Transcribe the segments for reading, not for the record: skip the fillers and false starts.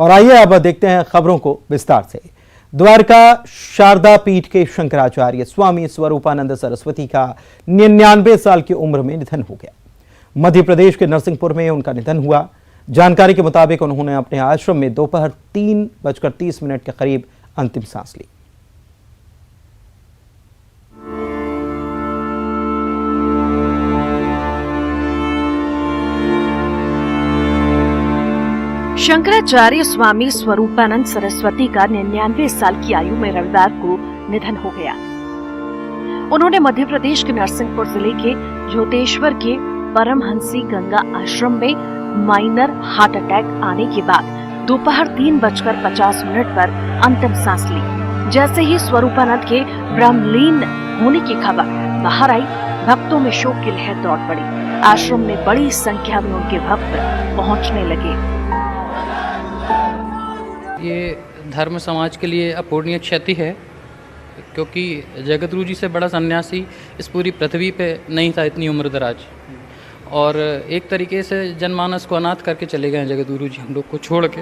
और आइए अब देखते हैं खबरों को विस्तार से। द्वारका शारदा पीठ के शंकराचार्य स्वामी स्वरूपानंद सरस्वती का 99 साल की उम्र में निधन हो गया। मध्य प्रदेश के नरसिंहपुर में उनका निधन हुआ। जानकारी के मुताबिक उन्होंने अपने आश्रम में दोपहर 3:30 के करीब अंतिम सांस ली। शंकराचार्य स्वामी स्वरूपानंद सरस्वती का 99 साल की आयु में रविवार को निधन हो गया। उन्होंने मध्य प्रदेश के नरसिंहपुर जिले के ज्योतेश्वर के परमहंसी गंगा आश्रम में माइनर हार्ट अटैक आने के बाद दोपहर 3:50 पर अंतिम सांस ली। जैसे ही स्वरूपानंद के ब्रह्मलीन होने की खबर बाहर आई, भक्तों में शोक की लहर दौड़ पड़ी। आश्रम में बड़ी संख्या में उनके भक्त पहुंचने लगे। ये धर्म समाज के लिए अपूरणीय क्षति है, क्योंकि जगतगुरु जी से बड़ा सन्यासी इस पूरी पृथ्वी पे नहीं था इतनी उम्र दराज, और एक तरीके से जनमानस को अनाथ करके चले गए जगतगुरु जी हम लोग को छोड़ के।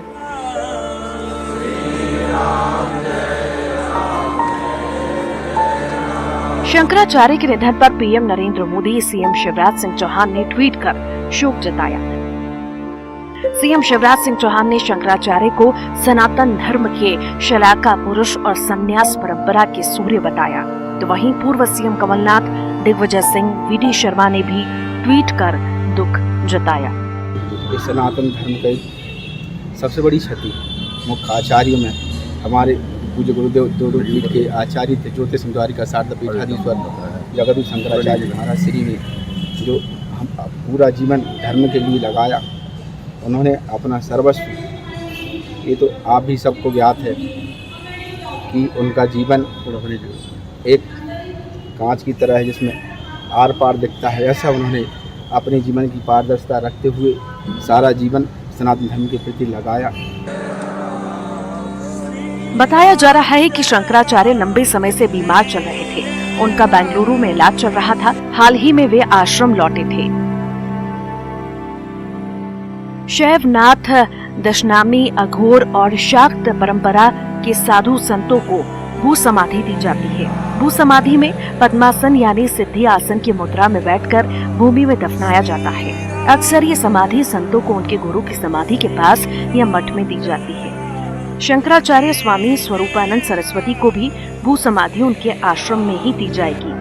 शंकराचार्य के निधन पर पीएम नरेंद्र मोदी, सीएम शिवराज सिंह चौहान ने ट्वीट कर शोक जताया। सीएम शिवराज सिंह चौहान ने शंकराचार्य को सनातन धर्म के शलाका पुरुष और संन्यास परंपरा के सूर्य बताया। तो वहीं पूर्व सीएम कमलनाथ, दिग्विजय सिंह, वीडी शर्मा ने भी ट्वीट कर दुख जताया। इस सनातन धर्म की सबसे बड़ी क्षति मुख्य आचार्यों में हमारे पूज्य गुरुदेव दोनों पीठ के आचार्य थे, ज्योतिष द्वारिका शारदा पीठाधीश्वर जगद्गुरु शंकराचार्य महाराज श्री ने जो हम पूरा जीवन धर्म के लिए लगाया। उन्होंने अपना सर्वस्व, ये तो आप भी सबको ज्ञात है कि उनका जीवन एक कांच की तरह है जिसमें आर पार दिखता है, ऐसा उन्होंने अपने जीवन की पारदर्शिता रखते हुए सारा जीवन सनातन धर्म के प्रति लगाया। बताया जा रहा है कि शंकराचार्य लंबे समय से बीमार चल रहे थे। उनका बेंगलुरु में इलाज चल रहा था। हाल ही में वे आश्रम लौटे थे। शैवनाथ, दशनामी, अघोर और शाक्त परंपरा के साधु संतों को भू समाधि दी जाती है। भू समाधि में पद्मासन यानी सिद्धि आसन की मुद्रा में बैठकर भूमि में दफनाया जाता है। अक्सर ये समाधि संतों को उनके गुरु की समाधि के पास या मठ में दी जाती है। शंकराचार्य स्वामी स्वरूपानंद सरस्वती को भी भू समाधि उनके आश्रम में ही दी जाएगी।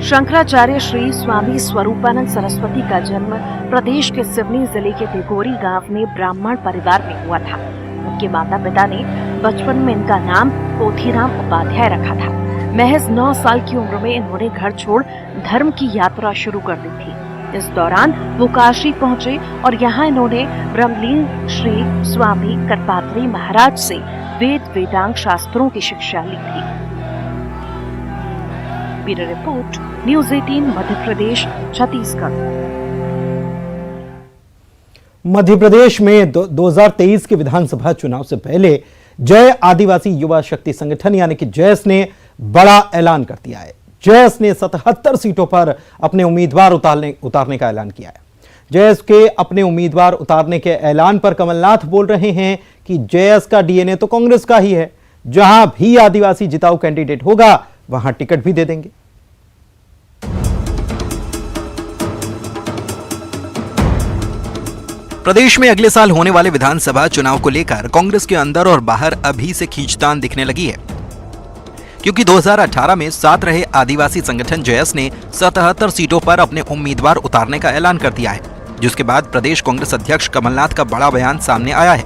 शंकराचार्य श्री स्वामी स्वरूपानंद सरस्वती का जन्म प्रदेश के सिवनी जिले के दिगोरी गांव में ब्राह्मण परिवार में हुआ था। उनके माता पिता ने बचपन में इनका नाम पोथीराम उपाध्याय रखा था। महज 9 साल की उम्र में इन्होंने घर छोड़ धर्म की यात्रा शुरू कर दी थी। इस दौरान वो काशी पहुंचे और यहाँ इन्होंने ब्रह्मलीन श्री स्वामी करपात्री महाराज से वेद वेदांग शास्त्रों की शिक्षा ली थी। Bureau report, news 18, Madhya Pradesh, Chhattisgarh. Madhya Pradesh में 2023 के विधानसभा चुनाव से पहले जय आदिवासी युवा शक्ति संगठन यानी कि जैस ने बड़ा ऐलान कर दिया है। जैस ने 77 सीटों पर अपने उम्मीदवार उतारने का ऐलान किया है। जैस के अपने उम्मीदवार उतारने के ऐलान पर कमलनाथ बोल रहे हैं कि जैस का डीएनए तो कांग्रेस का ही है, जहां भी आदिवासी जिताऊ कैंडिडेट होगा वहां टिकट भी दे देंगे। प्रदेश में अगले साल होने वाले विधानसभा चुनाव को लेकर कांग्रेस के अंदर और बाहर अभी से खींचतान दिखने लगी है, क्योंकि 2018 में साथ रहे आदिवासी संगठन जैस ने 77 सीटों पर अपने उम्मीदवार उतारने का ऐलान कर दिया है, जिसके बाद प्रदेश कांग्रेस अध्यक्ष कमलनाथ का बड़ा बयान सामने आया है।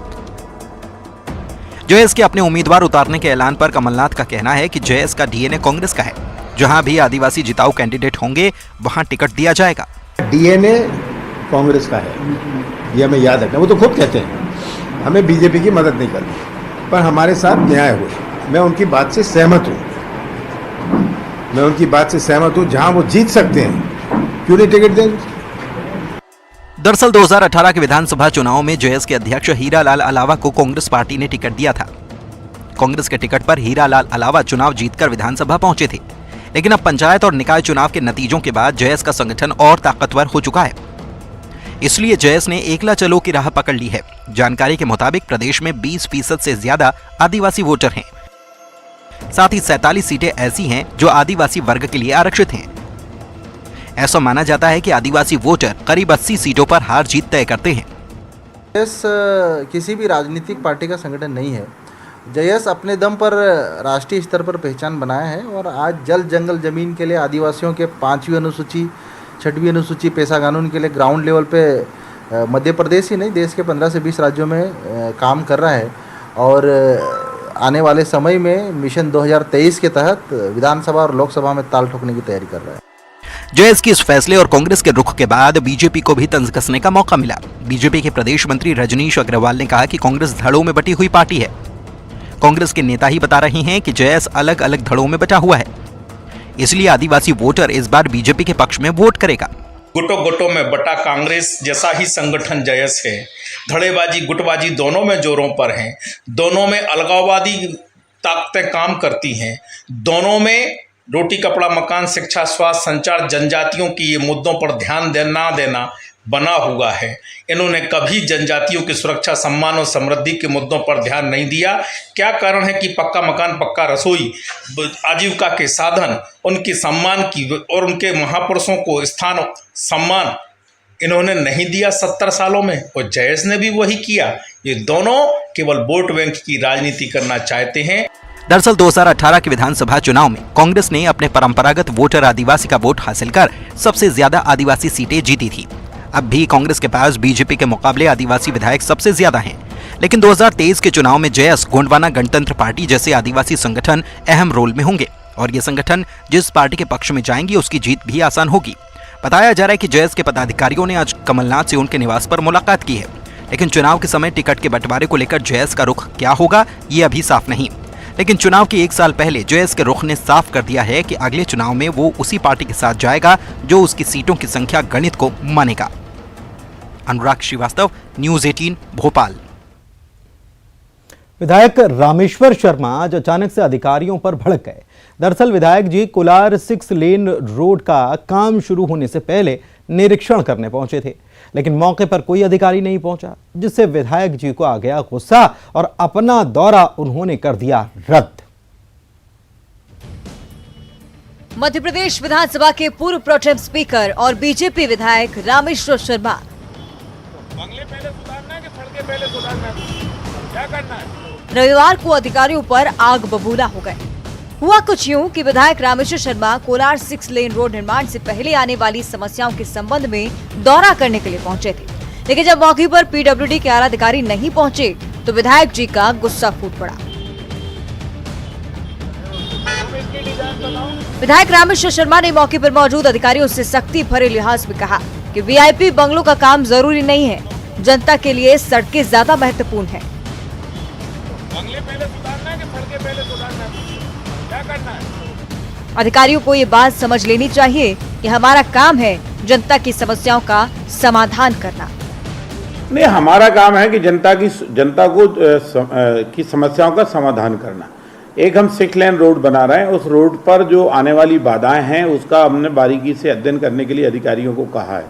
जैस के अपने उम्मीदवार उतारने के ऐलान पर कमलनाथ का कहना है कि जैस का डीएनए कांग्रेस का है, जहां भी आदिवासी जिताऊ कैंडिडेट होंगे वहां टिकट दिया जाएगा। डीएनए कांग्रेस का है, ये हमें याद रखना। वो तो खुद कहते हैं हमें बीजेपी की मदद नहीं करनी, पर हमारे साथ न्याय हुए। मैं उनकी बात से सहमत हूँ, जहां वो जीत सकते हैं क्यों नहीं टिकट देंगे। दरअसल 2018 के विधानसभा चुनाव में जैस के अध्यक्ष हीरालाल अलावा को कांग्रेस पार्टी ने टिकट दिया था। कांग्रेस के टिकट पर हीरालाल अलावा चुनाव जीतकर विधानसभा पहुंचे थे, लेकिन अब पंचायत और निकाय चुनाव के नतीजों के बाद जैस का संगठन और ताकतवर हो चुका है। इसलिए जयस ने एकला चलो की राह पकड़ ली है। जानकारी के मुताबिक प्रदेश में 20% से ज्यादा आदिवासी वोटर हैं। साथ ही 47 सीटें ऐसी हैं जो आदिवासी वर्ग के लिए आरक्षित हैं। ऐसा माना जाता है कि आदिवासी वोटर करीब 80 सीटों पर हार जीत तय करते हैं। जयस किसी भी राजनीतिक पार्टी का संगठन नहीं है। जयस अपने दम पर राष्ट्रीय स्तर पर पहचान बनाया है और आज जल जंगल ज़मीन के लिए आदिवासियों के 5वीं अनुसूची 6वीं अनुसूची पेशा कानून के लिए ग्राउंड लेवल पे मध्य प्रदेश ही नहीं देश के 15 से 20 राज्यों में काम कर रहा है और आने वाले समय में मिशन 2023 के तहत विधानसभा और लोकसभा में ताल ठोकने की तैयारी कर रहा है। जयस के इस फैसले और कांग्रेस के रुख के बाद बीजेपी को भी तंज कसने का मौका मिला। बीजेपी के प्रदेश मंत्री रजनीश अग्रवाल ने कहा कि कांग्रेस धड़ों में बटी हुई पार्टी है। कांग्रेस के नेता ही बता रहे हैं कि जयस अलग अलग धड़ों में बटा हुआ है, इसलिए आदिवासी वोटर इस बार बीजेपी के पक्ष में वोट करेगा। गुटों गुटों में बटा कांग्रेस जैसा ही संगठन जयस है। धड़ेबाजी गुटबाजी दोनों में जोरों पर हैं, दोनों में अलगाववादी ताकतें काम करती हैं, दोनों में रोटी कपड़ा मकान शिक्षा स्वास्थ्य संचार जनजातियों की ये मुद्दों पर ध्यान देना बना हुआ है। इन्होंने कभी जनजातियों की सुरक्षा सम्मान और समृद्धि के मुद्दों पर ध्यान नहीं दिया। क्या कारण है कि पक्का मकान पक्का रसोई आजीविका के साधन उनकी सम्मान की और उनके महापुरुषों को स्थान सम्मान इन्होंने नहीं दिया 70 सालों में, और जयस ने भी वही किया। ये दोनों केवल वोट बैंक की राजनीति करना चाहते हैं। दरअसल 2018 के विधानसभा चुनाव में कांग्रेस ने अपने परंपरागत वोटर आदिवासी का वोट हासिल कर सबसे ज्यादा आदिवासी सीटें जीती थी। अब भी कांग्रेस के पास बीजेपी के मुकाबले आदिवासी विधायक सबसे ज्यादा हैं, लेकिन 2023 के चुनाव में जयस गोंडवाना गणतंत्र पार्टी जैसे आदिवासी संगठन अहम रोल में होंगे और ये संगठन जिस पार्टी के पक्ष में जाएंगे उसकी जीत भी आसान होगी। बताया जा रहा है कि जयस के पदाधिकारियों ने आज कमलनाथ से उनके निवास पर मुलाकात की है, लेकिन चुनाव के समय टिकट के बंटवारे को लेकर जयस का रुख क्या होगा ये अभी साफ नहीं। लेकिन चुनाव के 1 साल पहले जयस के रुख ने साफ कर दिया है कि अगले चुनाव में वो उसी पार्टी के साथ जाएगा जो उसकी सीटों की संख्या गणित को मानेगा। अनुराग श्रीवास्तव, न्यूज़ 18 भोपाल। विधायक रामेश्वर शर्मा आज अचानक से अधिकारियों पर भड़क गए। दरअसल विधायक जी कोलार 6 लेन रोड का काम शुरू होने से पहले निरीक्षण करने पहुंचे थे, लेकिन मौके पर कोई अधिकारी नहीं पहुंचा, जिससे विधायक जी को आ गया गुस्सा और अपना दौरा उन्होंने कर दिया रद्द। मध्य प्रदेश विधानसभा के पूर्व प्रोटेम स्पीकर और बीजेपी विधायक रामेश्वर शर्मा बंगले पहले सुधारना है कि सड़कें पहले सुधारना है, क्या करना है? रविवार को अधिकारियों पर आग बबूला हो गए। हुआ कुछ यूं कि विधायक रामेश्वर शर्मा कोलार 6 लेन रोड निर्माण से पहले आने वाली समस्याओं के संबंध में दौरा करने के लिए पहुंचे थे, लेकिन जब मौके पर पीडब्ल्यूडी के आला अधिकारी नहीं पहुंचे तो विधायक जी का गुस्सा फूट पड़ा। विधायक रामेश्वर शर्मा ने मौके पर मौजूद अधिकारियों से सख्ती भरे लिहाज में कहा कि वीआईपी बंगलों का काम जरूरी नहीं है, जनता के लिए सड़कें ज्यादा महत्वपूर्ण है। बंगले पहले सुधारना है कि सड़कें पहले सुधारना है, क्या करना है? अधिकारियों को ये बात समझ लेनी चाहिए कि हमारा काम है जनता की समस्याओं का समाधान करना। नहीं, हमारा काम है कि जनता की समस्याओं का समाधान करना। एक हम 6 लेन रोड बना रहे हैं, उस रोड पर जो आने वाली बाधाएं हैं उसका हमने बारीकी से अध्ययन करने के लिए अधिकारियों को कहा है।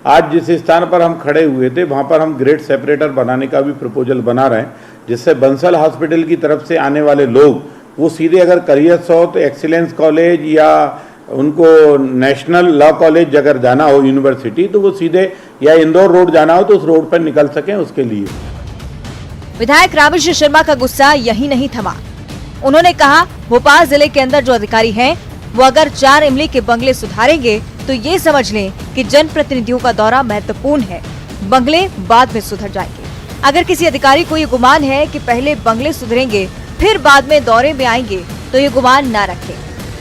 आज जिस स्थान पर हम खड़े हुए थे वहां पर हम ग्रेड सेपरेटर बनाने का भी प्रपोजल बना रहे हैं, जिससे बंसल हॉस्पिटल की तरफ से आने वाले लोग वो सीधे अगर करियर साउथ एक्सीलेंस कॉलेज या उनको नेशनल लॉ कॉलेज अगर जाना हो यूनिवर्सिटी तो वो सीधे या इंदौर रोड जाना हो तो उस रोड पर निकल सकें उसके लिए। विधायक रामेश्वर शर्मा का गुस्सा यही नहीं थमा। उन्होंने कहा भोपाल जिले के अंदर जो अधिकारी हैं वो अगर 4 इमली के बंगले सुधारेंगे तो ये समझ लें कि जनप्रतिनिधियों का दौरा महत्वपूर्ण है, बंगले बाद में सुधर जाएंगे। अगर किसी अधिकारी को ये गुमान है कि पहले बंगले सुधरेंगे फिर बाद में दौरे में आएंगे तो ये गुमान ना रखें।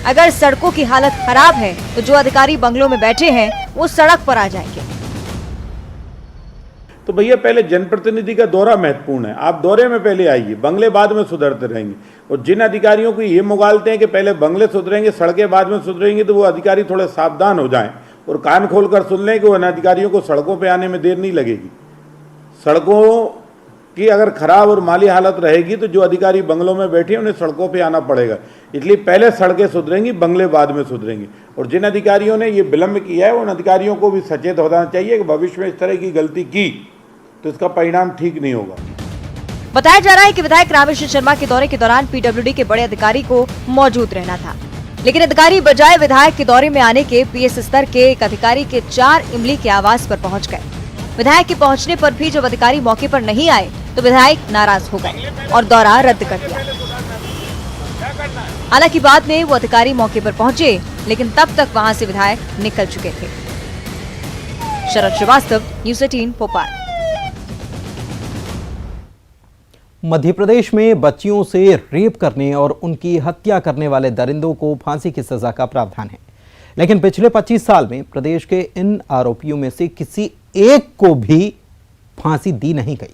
अगर सड़कों की हालत खराब है तो जो अधिकारी बंगलों में बैठे हैं वो सड़क पर आ जाएंगे। तो भैया पहले जनप्रतिनिधि का दौरा महत्वपूर्ण है, आप दौरे में पहले आइए, बंगले बाद में सुधरते रहेंगे। और जिन अधिकारियों को ये मुगालते हैं कि पहले बंगले सुधरेंगे सड़कें बाद में सुधरेंगी, तो वो अधिकारी थोड़े सावधान हो जाएं और कान खोलकर सुन लें कि उन अधिकारियों को सड़कों पे आने में देर नहीं लगेगी। सड़कों कि अगर खराब और माली हालत रहेगी तो जो अधिकारी बंगलों में बैठे हैं उन्हें सड़कों पे आना पड़ेगा। इसलिए पहले सड़कें सुधरेंगी, बंगले बाद में सुधरेंगी। और जिन अधिकारियों ने ये विलंब किया है उन अधिकारियों को भी सचेत होना चाहिए कि भविष्य में इस तरह की गलती की तो इसका परिणाम ठीक नहीं होगा। बताया जा रहा है कि विधायक रामेश शर्मा के दौरे के दौरान पीडब्ल्यूडी के बड़े अधिकारी को मौजूद रहना था, लेकिन अधिकारी बजाय विधायक के दौरे में आने के पीएस स्तर के एक अधिकारी के 4 इमली के आवास पर पहुंच गए। विधायक के पहुंचने पर भी जब अधिकारी मौके पर नहीं आए तो विधायक नाराज हो गए और दौरा रद्द कर दिया। हालांकि बाद में वो अधिकारी मौके पर पहुंचे, लेकिन तब तक वहां से विधायक निकल चुके थे। शरद श्रीवास्तव, न्यूज़ 18 भोपाल। मध्य प्रदेश में बच्चियों से रेप करने और उनकी हत्या करने वाले दरिंदों को फांसी की सजा का प्रावधान है, लेकिन पिछले 25 साल में प्रदेश के इन आरोपियों में से किसी एक को भी फांसी दी नहीं गई।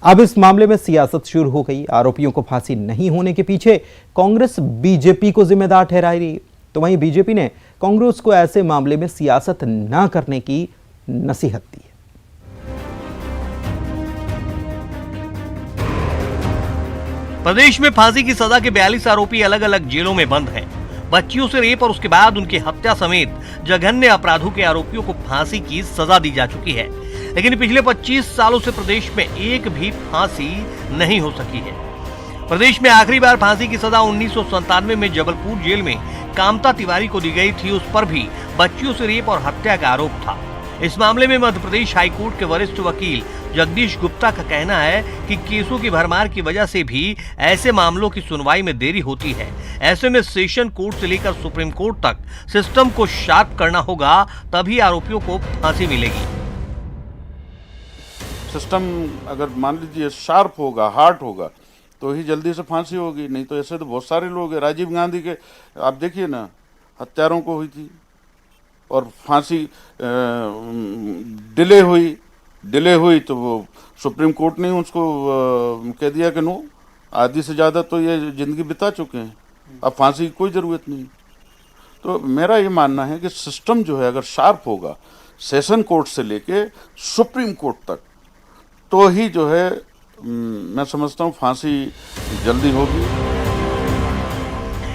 अब इस मामले में सियासत शुरू हो गई। आरोपियों को फांसी नहीं होने के पीछे कांग्रेस बीजेपी को जिम्मेदार ठहरा रही है, तो वहीं बीजेपी ने कांग्रेस को ऐसे मामले में सियासत न करने की नसीहत दी है। प्रदेश में फांसी की सजा के 42 आरोपी अलग अलग जेलों में बंद हैं। बच्चियों से रेप और उसके बाद उनकी हत्या समेत जघन्य अपराधों के आरोपियों को फांसी की सजा दी जा चुकी है, लेकिन पिछले 25 सालों से प्रदेश में एक भी फांसी नहीं हो सकी है। प्रदेश में आखिरी बार फांसी की सजा 1997 में जबलपुर जेल में कामता तिवारी को दी गई थी। उस पर भी बच्चियों से रेप और हत्या का आरोप था। इस मामले में मध्य प्रदेश हाईकोर्ट के वरिष्ठ वकील जगदीश गुप्ता का कहना है कि केसों की भरमार की वजह से भी ऐसे मामलों की सुनवाई में देरी होती है। ऐसे में सेशन कोर्ट से लेकर सुप्रीम कोर्ट तक सिस्टम को शार्प करना होगा, तभी आरोपियों को फांसी मिलेगी। सिस्टम अगर मान लीजिए शार्प होगा, हार्ड होगा, तो ही जल्दी से फांसी होगी। नहीं तो ऐसे तो बहुत सारे लोग हैं। राजीव गांधी के आप देखिए ना, हत्यारों को हुई थी और फांसी डिले हुई तो वो सुप्रीम कोर्ट ने उसको कह दिया कि नो, आधी से ज़्यादा तो ये ज़िंदगी बिता चुके हैं, अब फांसी की कोई ज़रूरत नहीं। तो मेरा ये मानना है कि सिस्टम जो है अगर शार्प होगा, सेशन कोर्ट से लेके सुप्रीम कोर्ट तक, तो ही जो है मैं समझता हूँ फांसी जल्दी होगी।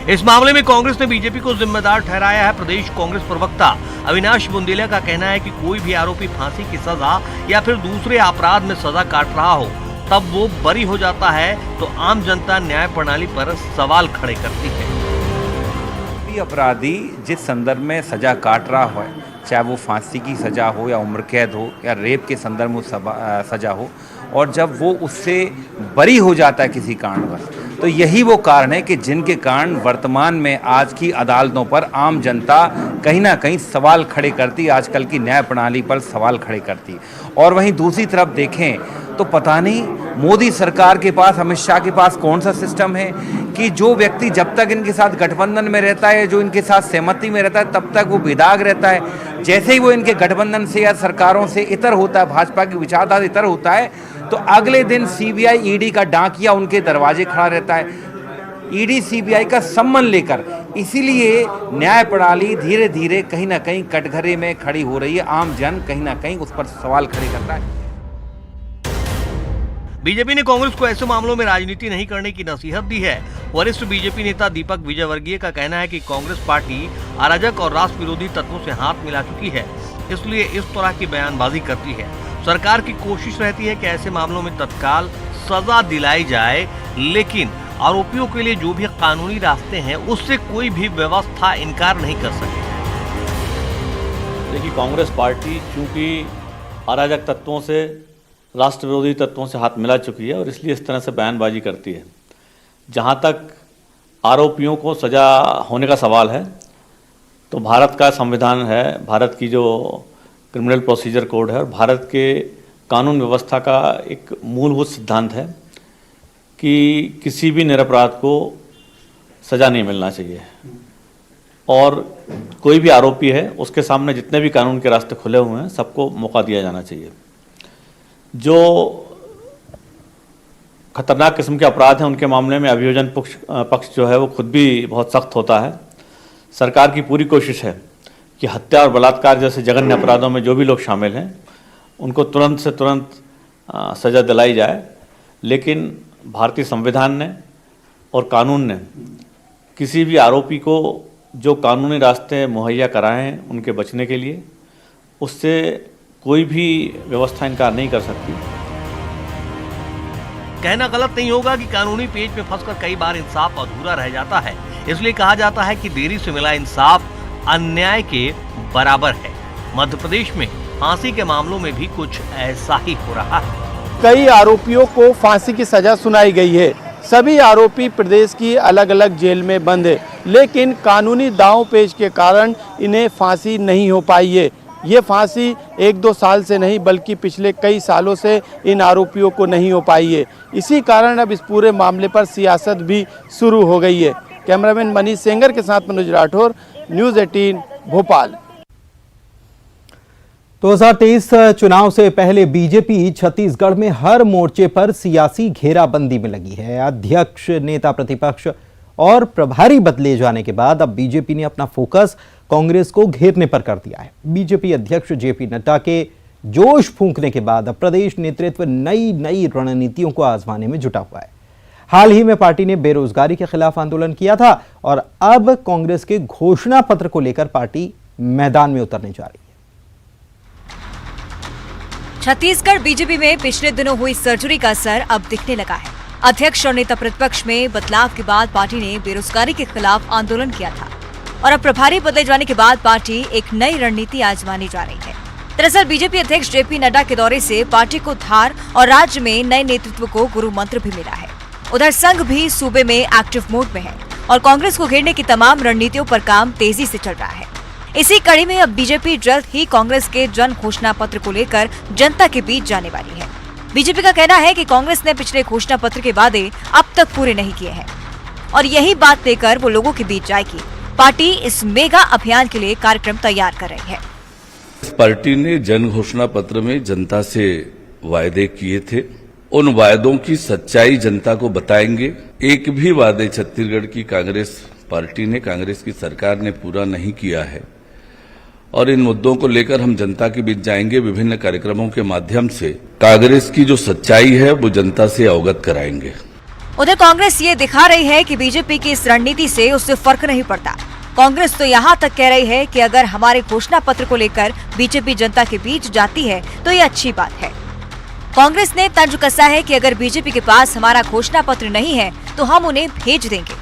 इस मामले में कांग्रेस ने बीजेपी को जिम्मेदार ठहराया है। प्रदेश कांग्रेस प्रवक्ता अविनाश बुंदेला का कहना है कि कोई भी आरोपी फांसी की सजा या फिर दूसरे अपराध में सजा काट रहा हो तब वो बरी हो जाता है, तो आम जनता न्याय प्रणाली पर सवाल खड़े करती है। अपराधी जिस संदर्भ में सजा काट रहा हो, चाहे वो फांसी की सजा हो या उम्र कैद हो या रेप के संदर्भ में सजा हो, और जब वो उससे बरी हो जाता है किसी कारणवश, तो यही वो कारण है कि जिनके कारण वर्तमान में आज की अदालतों पर आम जनता कहीं ना कहीं सवाल खड़े करती है, आजकल की न्याय प्रणाली पर सवाल खड़े करती है। और वहीं दूसरी तरफ देखें तो पता नहीं मोदी सरकार के पास, अमित शाह के पास कौन सा सिस्टम है कि जो व्यक्ति जब तक इनके साथ गठबंधन में रहता है, जो इनके साथ सहमति में रहता है, तब तक वो बेदाग रहता है। जैसे ही वो इनके गठबंधन से या सरकारों से इतर होता है, भाजपा की विचारधारा इतर होता है, तो अगले दिन सीबीआई ईडी का डाकिया उनके दरवाजे खड़ा रहता है, ईडी सीबीआई का सम्मान लेकर। इसीलिए न्याय प्रणाली धीरे धीरे कहीं ना कहीं कटघरे में खड़ी हो रही है। आम जन कहीं ना कहीं उस पर सवाल खड़े करता है। बीजेपी ने कांग्रेस को ऐसे मामलों में राजनीति नहीं करने की नसीहत दी है। वरिष्ठ बीजेपी नेता दीपक विजयवर्गीय का कहना है कि कांग्रेस पार्टी अराजक और राष्ट्र विरोधी तत्वों से हाथ मिला चुकी है, इसलिए इस तरह की बयानबाजी करती है। सरकार की कोशिश रहती है कि ऐसे मामलों में तत्काल सजा दिलाई जाए, लेकिन आरोपियों के लिए जो भी कानूनी रास्ते हैं उससे कोई भी व्यवस्था इनकार नहीं कर सकती। देखिए, कांग्रेस पार्टी चूंकि अराजक तत्वों से, राष्ट्र विरोधी तत्वों से हाथ मिला चुकी है और इसलिए इस तरह से बयानबाजी करती है। जहां तक आरोपियों को सजा होने का सवाल है, तो भारत का संविधान है, भारत की जो क्रिमिनल प्रोसीजर कोड है और भारत के कानून व्यवस्था का एक मूलभूत सिद्धांत है कि किसी भी निरपराध को सजा नहीं मिलना चाहिए, और कोई भी आरोपी है उसके सामने जितने भी कानून के रास्ते खुले हुए हैं सबको मौका दिया जाना चाहिए। जो खतरनाक किस्म के अपराध हैं उनके मामले में अभियोजन पक्ष जो है वो खुद भी बहुत सख्त होता है। सरकार की पूरी कोशिश है कि हत्या और बलात्कार जैसे जघन्य अपराधों में जो भी लोग शामिल हैं उनको तुरंत से तुरंत सज़ा दिलाई जाए। लेकिन भारतीय संविधान ने और कानून ने किसी भी आरोपी को जो कानूनी रास्ते मुहैया कराए हैं उनके बचने के लिए, उससे कोई भी व्यवस्था इनकार नहीं कर सकती। कहना गलत नहीं होगा कि कानूनी पेच में फंसकर कई बार इंसाफ अधूरा रह जाता है, इसलिए कहा जाता है कि देरी से मिला इंसाफ अन्याय के बराबर है। मध्य प्रदेश में फांसी के मामलों में भी कुछ ऐसा ही हो रहा है। कई आरोपियों को फांसी की सजा सुनाई गई है। सभी आरोपी प्रदेश की अलग अलग जेल में बंद है, लेकिन कानूनी दांव पेच के कारण इन्हें फांसी नहीं हो पाई है। ये फांसी 1-2 साल से नहीं बल्कि पिछले कई सालों से इन आरोपियों को नहीं हो पाई है। इसी कारण अब इस पूरे मामले पर सियासत भी शुरू हो गई है। कैमरामैन मनीष सेंगर के साथ मनोज राठौर, न्यूज़ 18 भोपाल। 2023 चुनाव से पहले बीजेपी छत्तीसगढ़ में हर मोर्चे पर सियासी घेराबंदी में लगी है। अध्यक्ष, नेता प्रतिपक्ष और प्रभारी बदले जाने के बाद अब बीजेपी ने अपना फोकस कांग्रेस को घेरने पर कर दिया है। बीजेपी अध्यक्ष जेपी नड्डा के जोश फूंकने के बाद अब प्रदेश नेतृत्व नई रणनीतियों को आजमाने में जुटा हुआ है। हाल ही में पार्टी ने बेरोजगारी के खिलाफ आंदोलन किया था और अब कांग्रेस के घोषणा पत्र को लेकर पार्टी मैदान में उतरने जा रही है। छत्तीसगढ़ बीजेपी में पिछले दिनों हुई सर्जरी का असर अब दिखने लगा है। अध्यक्ष और नेता प्रतिपक्ष में बदलाव के बाद पार्टी ने बेरोजगारी के खिलाफ आंदोलन किया था और अब प्रभारी बदले जाने के बाद पार्टी एक नई रणनीति आजमाने जा रही है। दरअसल बीजेपी अध्यक्ष जेपी नड्डा के दौरे से पार्टी को धार और राज्य में नए नेतृत्व को गुरु मंत्र भी मिला है। उधर संघ भी सूबे में एक्टिव मोड में है और कांग्रेस को घेरने की तमाम रणनीतियों पर काम तेजी से चल रहा है। इसी कड़ी में अब बीजेपी जल्द ही कांग्रेस के जन घोषणा पत्र को लेकर जनता के बीच जाने वाली है। बीजेपी का कहना है कि कांग्रेस ने पिछले घोषणा पत्र के वादे अब तक पूरे नहीं किए हैं और यही बात लेकर वो लोगों के बीच जाएगी। पार्टी इस मेगा अभियान के लिए कार्यक्रम तैयार कर रही है। पार्टी ने जन घोषणा पत्र में जनता से वायदे किए थे, उन वायदों की सच्चाई जनता को बताएंगे। एक भी वादे छत्तीसगढ़ की कांग्रेस पार्टी ने, कांग्रेस की सरकार ने पूरा नहीं किया है और इन मुद्दों को लेकर हम जनता के बीच जाएंगे। विभिन्न कार्यक्रमों के माध्यम से कांग्रेस की जो सच्चाई है वो जनता से अवगत कराएंगे। उधर कांग्रेस ये दिखा रही है कि बीजेपी की इस रणनीति से उससे फर्क नहीं पड़ता। कांग्रेस तो यहाँ तक कह रही है कि अगर हमारे घोषणा पत्र को लेकर बीजेपी जनता के बीच जाती है तो ये अच्छी बात है। कांग्रेस ने तंज कसा है कि अगर बीजेपी के पास हमारा घोषणा पत्र नहीं है तो हम उन्हें भेज देंगे।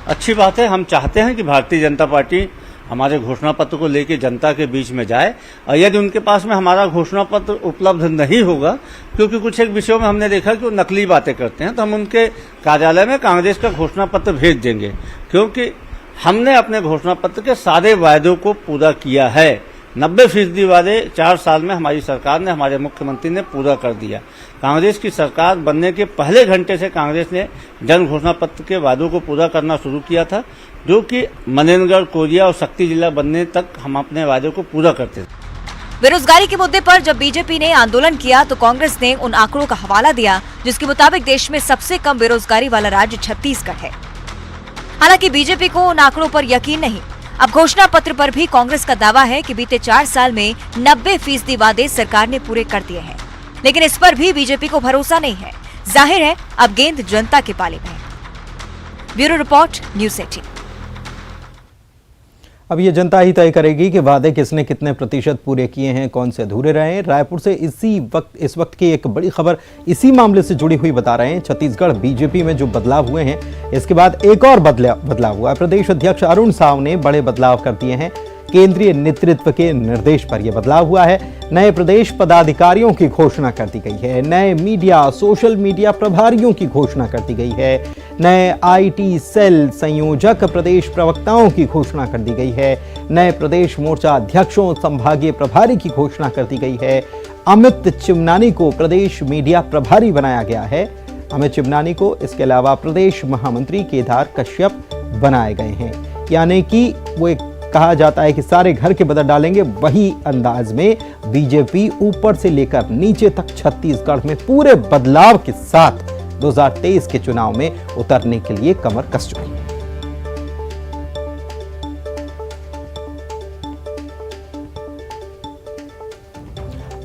अच्छी बात है, हम चाहते हैं कि भारतीय जनता पार्टी हमारे घोषणा पत्र को लेकर जनता के बीच में जाए और यदि उनके पास में हमारा घोषणा पत्र उपलब्ध नहीं होगा, क्योंकि कुछ एक विषयों में हमने देखा कि वो नकली बातें करते हैं, तो हम उनके कार्यालय में कांग्रेस का घोषणा पत्र भेज देंगे, क्योंकि हमने अपने घोषणा पत्र के सारे वायदों को पूरा किया है। 90% वादे 4 साल में हमारी सरकार ने, हमारे मुख्यमंत्री ने पूरा कर दिया। कांग्रेस की सरकार बनने के पहले घंटे से कांग्रेस ने जन घोषणा पत्र के वादों को पूरा करना शुरू किया था, जो कि मनेन्द्रगढ़, कोरिया और शक्ति जिला बनने तक हम अपने वादे को पूरा करते थे। बेरोजगारी के मुद्दे पर जब बीजेपी ने आंदोलन किया तो कांग्रेस ने उन आंकड़ों का हवाला दिया जिसके मुताबिक देश में सबसे कम बेरोजगारी वाला राज्य छत्तीसगढ़ है। हालांकि बीजेपी को उन आंकड़ों पर यकीन नहीं। अब घोषणा पत्र पर भी कांग्रेस का दावा है कि बीते 4 साल में 90% वादे सरकार ने पूरे कर दिए हैं, लेकिन इस पर भी बीजेपी को भरोसा नहीं है। जाहिर है अब गेंद जनता के पाले में है। Bureau report, news 18। अब ये जनता ही तय करेगी कि वादे किसने कितने प्रतिशत पूरे किए हैं, कौन से अधूरे रहे। रायपुर से इस वक्त की एक बड़ी खबर इसी मामले से जुड़ी हुई बता रहे हैं। छत्तीसगढ़ बीजेपी में जो बदलाव हुए हैं, इसके बाद एक और बदलाव हुआ है। प्रदेश अध्यक्ष अरुण साव ने बड़े बदलाव कर दिए हैं। केंद्रीय नेतृत्व के निर्देश पर यह बदलाव हुआ है। नए प्रदेश पदाधिकारियों की घोषणा कर दी गई है। नए मीडिया, सोशल मीडिया प्रभारियों की घोषणा कर दी गई है। नए आईटी सेल संयोजक प्रदेश प्रवक्ताओं की घोषणा कर दी गई है। नए प्रदेश मोर्चा अध्यक्षों, संभागीय प्रभारी की घोषणा कर दी गई है। अमित चिमनानी को प्रदेश मीडिया प्रभारी बनाया गया है। अमित चिमनानी को इसके अलावा प्रदेश महामंत्री केदार कश्यप बनाए गए हैं। यानी कि वो एक कहा जाता है कि सारे घर के बदल डालेंगे, वही अंदाज में बीजेपी ऊपर से लेकर नीचे तक छत्तीसगढ़ में पूरे बदलाव के साथ 2023 के चुनाव में उतरने के लिए कमर कस चुकी है।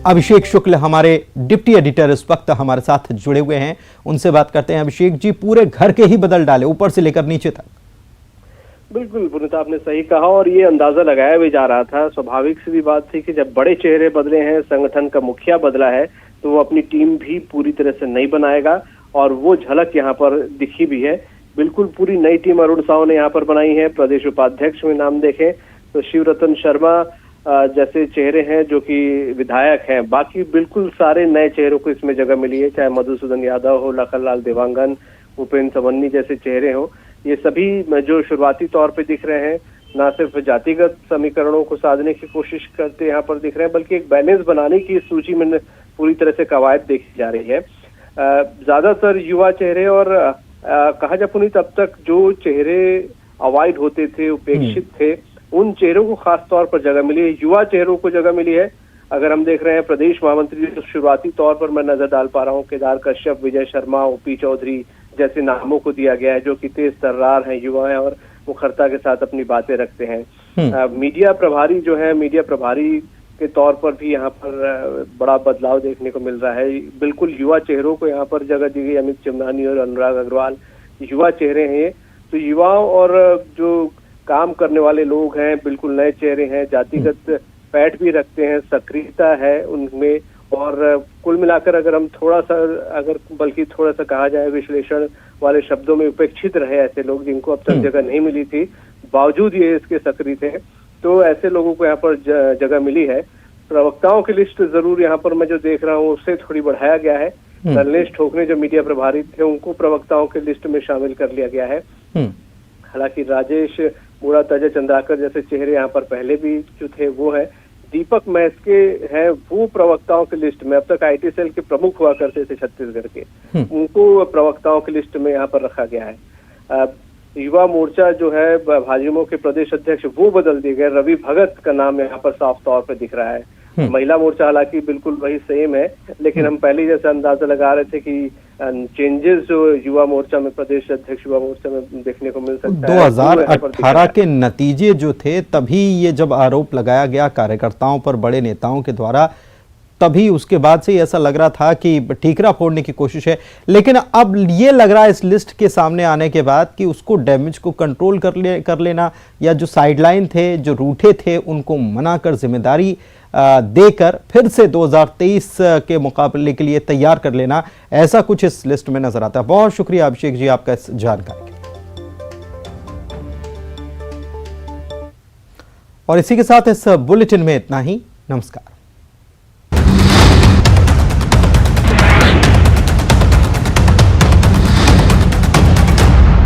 अभिषेक शुक्ल हमारे डिप्टी एडिटर इस वक्त हमारे साथ जुड़े हुए हैं, उनसे बात करते हैं। अभिषेक जी, पूरे घर के ही बदल डाले, ऊपर से लेकर नीचे तक। बिल्कुल पुनीत, आपने सही कहा और ये अंदाजा लगाया भी जा रहा था। स्वाभाविक सी भी बात थी कि जब बड़े चेहरे बदले हैं, संगठन का मुखिया बदला है, तो वो अपनी टीम भी पूरी तरह से नहीं बनाएगा और वो झलक यहाँ पर दिखी भी है। बिल्कुल पूरी नई टीम अरुण साव ने यहाँ पर बनाई है। प्रदेश उपाध्यक्ष में नाम देखें तो शिवरतन शर्मा जैसे चेहरे हैं जो कि विधायक हैं। बाकी बिल्कुल सारे नए चेहरों को इसमें जगह मिली है, चाहे मधुसूदन यादव हो, लखनलाल देवांगन, उपेंद्र सवन्नी जैसे चेहरे हो। ये सभी जो शुरुआती तौर पे दिख रहे हैं, ना सिर्फ जातिगत समीकरणों को साधने की कोशिश करते यहाँ पर दिख रहे हैं, बल्कि एक बैलेंस बनाने की इस सूची में पूरी तरह से कवायद देखी जा रही है। ज्यादातर युवा चेहरे और कहा जाए पुनीत, अब तक जो चेहरे अवॉइड होते थे, उपेक्षित थे, उन चेहरों को खास तौर पर जगह मिली है, युवा चेहरों को जगह मिली है। अगर हम देख रहे हैं प्रदेश महामंत्री तो शुरुआती तौर पर मैं नजर डाल पा रहा हूँ केदार कश्यप, विजय शर्मा, ओपी चौधरी जैसे नामों को दिया गया है, जो कि तेज तर्रार हैं, युवा हैं और मुखरता के साथ अपनी बातें रखते हैं। मीडिया प्रभारी जो है, मीडिया प्रभारी के तौर पर भी यहाँ पर बड़ा बदलाव देखने को मिल रहा है। बिल्कुल युवा चेहरों को यहाँ पर जगह दी गई। अमित चिमनानी और अनुराग अग्रवाल युवा चेहरे हैं। तो युवाओं और जो काम करने वाले लोग हैं, बिल्कुल नए चेहरे हैं, जातिगत पैठ भी रखते हैं, सक्रियता है उनमें। और कुल मिलाकर अगर हम थोड़ा सा कहा जाए विश्लेषण वाले शब्दों में, उपेक्षित रहे ऐसे लोग जिनको अब तक जगह नहीं मिली थी, बावजूद ये इसके सक्रिय थे, तो ऐसे लोगों को यहाँ पर जगह मिली है। प्रवक्ताओं की लिस्ट जरूर यहाँ पर मैं जो देख रहा हूँ उससे थोड़ी बढ़ाया गया है। नरेश ठोकने जो मीडिया प्रभारी थे उनको प्रवक्ताओं की लिस्ट में शामिल कर लिया गया है। हालांकि राजेश मूड़ा, अजय चंद्राकर जैसे चेहरे यहाँ पर पहले भी जो थे वो है। दीपक मैसके हैं वो प्रवक्ताओं की लिस्ट में, अब तक आईटी सेल के प्रमुख हुआ करते थे छत्तीसगढ़ के, उनको प्रवक्ताओं की लिस्ट में यहाँ पर रखा गया है। युवा मोर्चा जो है भाजयुमो के प्रदेश अध्यक्ष वो बदल दिए गए, रवि भगत का नाम यहाँ पर साफ तौर पर दिख रहा है। महिला मोर्चा हालांकि बिल्कुल वही सेम है, लेकिन हम पहले जैसा अंदाजा लगा रहे थे कि चेंजेस जो युवा मोर्चा में, प्रदेश अध्यक्ष युवा मोर्चा में देखने को मिल सकता है। 2018 के नतीजे जो थे, तभी ये जब आरोप लगाया गया कार्यकर्ताओं पर बड़े नेताओं के द्वारा, तभी उसके बाद से ऐसा लग रहा था कि ठीकरा फोड़ने की कोशिश है। लेकिन अब ये लग रहा है इस लिस्ट के सामने आने के बाद कि उसको डैमेज को कंट्रोल कर लेना, या जो साइडलाइन थे, जो रूठे थे, उनको मनाकर जिम्मेदारी देकर फिर से 2023 के मुकाबले के लिए तैयार कर लेना, ऐसा कुछ इस लिस्ट में नजर आता है। बहुत शुक्रिया अभिषेक जी आपका इस जानकारी के लिए। और इसी के साथ इस बुलेटिन में इतना ही। नमस्कार।